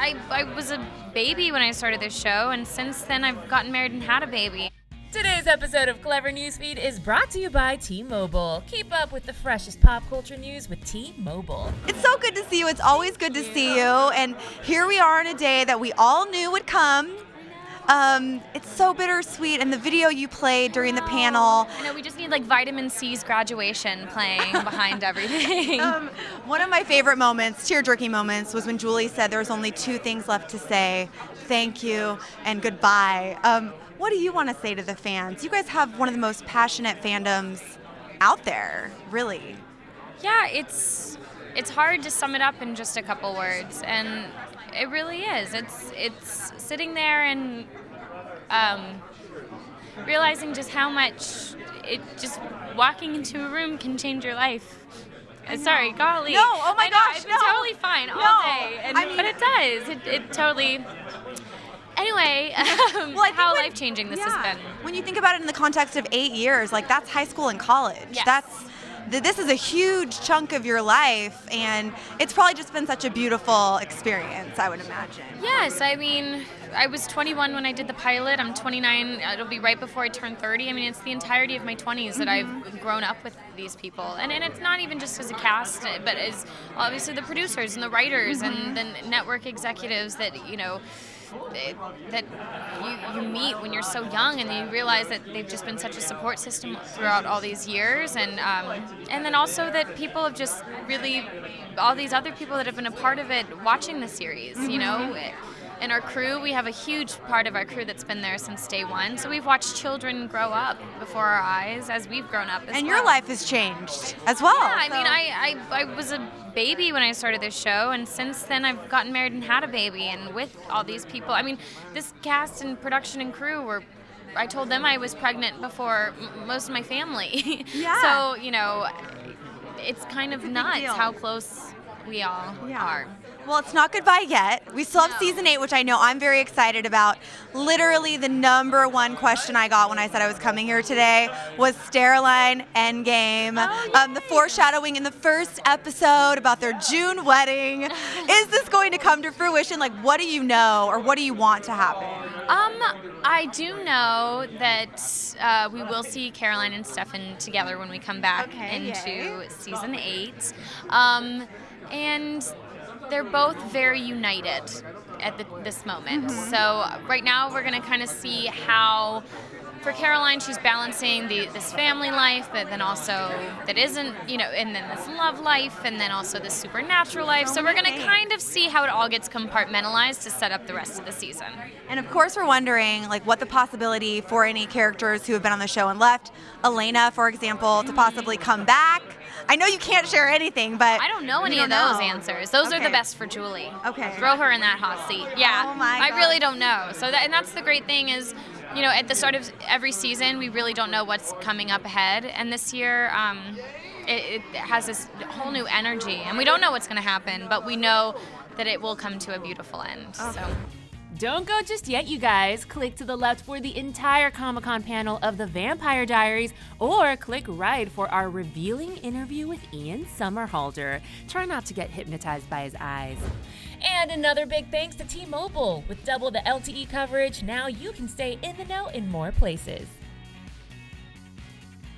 I was a baby when I started this show, and since then I've gotten married and had a baby. Today's episode of Clevver Newsfeed is brought to you by T-Mobile. Keep up with the freshest pop culture news with T-Mobile. It's so good to see you. It's always good to see you. And here we are on a day that we all knew would come. It's so bittersweet, and the video you played during the panel. I know, we just need like Vitamin C's graduation playing behind everything. One of my favorite moments, tear-jerking moments, was when Julie said there was only two things left to say: thank you and goodbye. What do you want to say to the fans? You guys have one of the most passionate fandoms out there, really. Yeah, it's hard to sum it up in just a couple words, and it really is. It's sitting there and realizing just how much just walking into a room can change your life. Sorry, golly. No, oh my gosh, It's been totally fine all day, but it does. It totally. Anyway, how life-changing this has been. When you think about it in the context of 8 years, like that's high school and college. Yes. This is a huge chunk of your life, and it's probably just been such a beautiful experience, I would imagine. Yes, I mean, I was 21 when I did the pilot. I'm 29. It'll be right before I turn 30. I mean, it's the entirety of my 20s that I've grown up with these people. And it's not even just as a cast, but as obviously the producers and the writers and the network executives that, you know, that you meet when you're so young, and you realize that they've just been such a support system throughout all these years, and then also that people have just really, all these other people that have been a part of it watching the series, you know. And our crew, we have a huge part of our crew that's been there since day one. So we've watched children grow up before our eyes as we've grown up as well. And your life has changed as well. Yeah, I mean, I was a baby when I started this show, and since then I've gotten married and had a baby, and with all these people. I mean, this cast and production and crew I told them I was pregnant before most of my family. Yeah. So, you know, it's kind of nuts how close we all are. Well, it's not goodbye yet. We still have season 8, which I know I'm very excited about. Literally, the number one question I got when I said I was coming here today was Storyline Endgame. The foreshadowing in the first episode about their June wedding. Is this going to come to fruition? Like, what do you know, or what do you want to happen? I do know that we will see Caroline and Stefan together when we come back into season 8. And they're both very united at this moment. So right now we're going to kind of see how, for Caroline, she's balancing this family life, but then also that isn't, you know, and then this love life, and then also this supernatural life. So we're going to kind of see how it all gets compartmentalized to set up the rest of the season. And of course, we're wondering, like, what the possibility for any characters who have been on the show and left, Elena, for example, to possibly come back. I know you can't share anything, but I don't know any of those answers. Those are the best for Julie. Okay. Throw her in that hot seat. Yeah. Oh my I God. really don't know. So and that's the great thing is, you know, at the start of every season, we really don't know what's coming up ahead. And this year, it has this whole new energy, and we don't know what's going to happen, but we know that it will come to a beautiful end. So. Don't go just yet, you guys. Click to the left for the entire Comic-Con panel of the Vampire Diaries, or click right for our revealing interview with Ian Somerhalder. Try not to get hypnotized by his eyes. And another big thanks to T-Mobile. With double the LTE coverage, now you can stay in the know in more places.